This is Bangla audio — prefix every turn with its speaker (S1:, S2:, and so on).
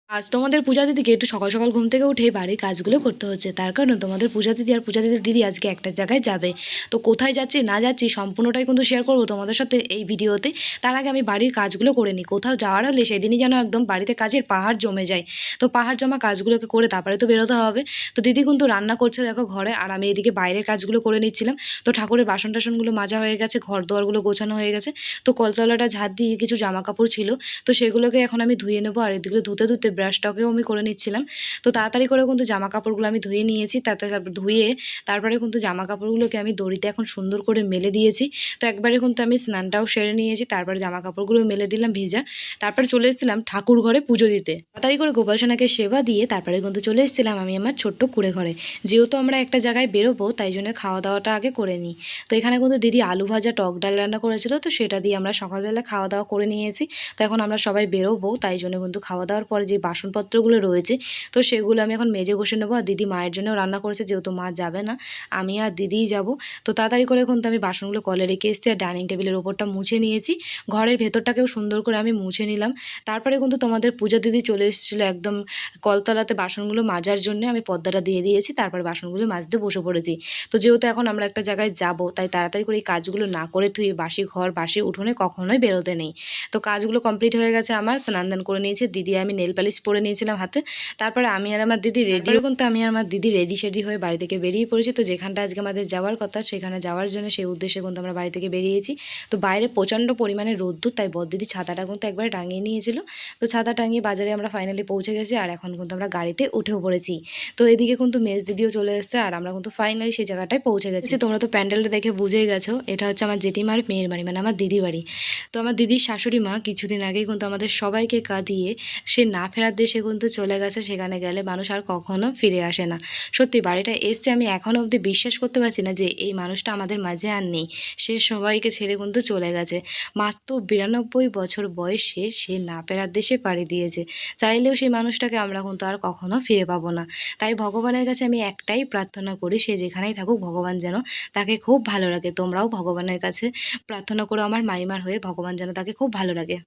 S1: আজ তোমাদের পূজা দিদিকে একটু সকাল সকাল ঘুম থেকে উঠে বাড়ির কাজগুলো করতে হচ্ছে, তার কারণ তোমাদের পূজা দিদি আর পূজা দিদির দিদি আজকে একটা জায়গায় যাবে। তো কোথায় যাচ্ছি না যাচ্ছি সম্পূর্ণটাই কিন্তু শেয়ার করবো তোমাদের সাথে এই ভিডিওতে। তার আগে আমি বাড়ির কাজগুলো করে নিই, কোথাও যাওয়ার হলে সেদিনই যেন একদম বাড়িতে কাজের পাহাড় জমে যায়। তো পাহাড় জমা কাজগুলোকে করে তারপরে তো বেরোতে হবে। তো দিদি কিন্তু রান্না করছে দেখো ঘরে, আর আমি এদিকে বাইরের কাজগুলো করে নিচ্ছিলাম। তো ঠাকুরের বাসন টাসনগুলো মাজা হয়ে গেছে, ঘর দোয়ারগুলো গোছানো হয়ে গেছে। তো কলতলাটা ঝাড় দিয়ে কিছু জামা কাপড় ছিল, তো সেগুলোকে এখন আমি ধুয়ে নেবো। আর এদিকে ধুতে ধুতে ব্রাশটাকেও আমি করে নিচ্ছিলাম। তো তাড়াতাড়ি করে কিন্তু জামা কাপড়গুলো আমি ধুয়ে নিয়েছি, তারপর ধুয়ে তারপরে কিন্তু জামা কাপড়গুলোকে আমি দড়িতে এখন সুন্দর করে মেলে দিয়েছি। তো একবারে কিন্তু আমি স্নানটাও সেরে নিয়েছি, তারপরে জামা কাপড়গুলো মেলে দিলাম ভেজা। তারপরে চলে এসেছিলাম ঠাকুর ঘরে পুজো দিতে। তাড়াতাড়ি করে গোপাল সোনাকে সেবা দিয়ে তারপরে কিন্তু চলে এসেছিলাম আমি আমার ছোট্ট কুঁড়ে ঘরে। যেহেতু আমরা একটা জায়গায় বেরোবো তাই জন্য খাওয়া দাওয়াটা আগে করে নিই। তো এখানে কিন্তু দিদি আলু ভাজা টক ডাল রান্না করেছিল, তো সেটা দিয়ে আমরা সকালবেলা খাওয়া দাওয়া করে নিয়েছি। তো এখন আমরা সবাই বেরোবো, তাই জন্য কিন্তু খাওয়া দাওয়ার পরে যে বাসনপত্রগুলো রয়েছে তো সেগুলো আমি এখন মেজে বসে নেবো। আর দিদি মায়ের জন্যও রান্না করেছে, যেহেতু মা যাবে না, আমি আর দিদিই যাব। তো তাড়াতাড়ি করে কিন্তু আমি বাসনগুলো কলে রেখে এসেছি আর ডাইনিং টেবিলের ওপরটা মুছে নিয়েছি। ঘরের ভেতরটাকেও সুন্দর করে আমি মুছে নিলাম। তারপরে কিন্তু তোমাদের পূজা দিদি চলে এসেছিলো একদম কলতলাতে বাসনগুলো মাজার জন্য। আমি পর্দাটা দিয়ে দিয়েছি, তারপরে বাসনগুলো মাজতে বসে পড়েছি। তো যেহেতু এখন আমরা একটা জায়গায় যাব, তাই তাড়াতাড়ি করে এই কাজগুলো না করে তুই বাসি ঘর বাসি উঠোনে কখনোই বেরোতে নেই। তো কাজগুলো কমপ্লিট হয়ে গেছে আমার, স্নান দান করে নিয়েছি। দিদি আমি নেল পালিশ পরে নিয়েছিলাম হাতে। তারপরে আমি আর আমার দিদি রেডিও, কিন্তু আমি আর আমার দিদি রেডি শেডি হয়ে বাড়ি থেকে বেরিয়ে পড়েছি। তো যেখানটা আজকে আমাদের যাওয়ার কথা সেখানে যাওয়ার জন্য সেই উদ্দেশ্যে কিন্তু আমরা বাড়ি থেকে বেরিয়েছি। তো বাইরে প্রচণ্ড পরিমাণে রোদ্দুর, তাই বড়দিদি ছাতাটা কিন্তু একবার টাঙিয়ে নিয়েছিল। তো ছাতা টাঙিয়ে বাজারে আমরা ফাইনালি পৌঁছে গেছি, আর এখন কিন্তু আমরা গাড়িতে উঠেও পড়েছি। তো এদিকে কিন্তু মেজ দিদিও চলে এসেছে, আর আমরা কিন্তু ফাইনালি সেই জায়গাটায় পৌঁছে গেছি। তোমরা তো প্যান্ডেলটা দেখে বুঝেই গেছো, এটা হচ্ছে আমার জেঠিমার মেয়ের বাড়ি, মানে আমার দিদি বাড়ি। তো আমার দিদির শাশুড়ি মা কিছুদিন আগেই কিন্তু আমাদের সবাইকে কাঁদিয়ে সে না ফেরার দেশে কিন্তু চলে গেছে। সেখানে গেলে মানুষ আর কখনো ফিরে আসে না। সত্যি বাড়িটা এসছে, আমি এখনও অবধি বিশ্বাস করতে পারছি না যে এই মানুষটা আমাদের মাঝে আর নেই। সে সবাইকে ছেড়ে কিন্তু চলে গেছে। মাত্র 92 বছর বয়সে সে না ফেরার দেশে পাড়ি দিয়েছে। চাইলেও সেই মানুষটাকে আমরা কিন্তু আর কখনো ফিরে পাবো না। তাই ভগবানের কাছে আমি একটাই প্রার্থনা করি, সে যেখানেই থাকুক ভগবান যেন তাকে খুব ভালো রাখে। তোমরাও ভগবানের কাছে প্রার্থনা করো আমার মাইমার হয়ে, ভগবান যেন তাকে খুব ভালো রাখে।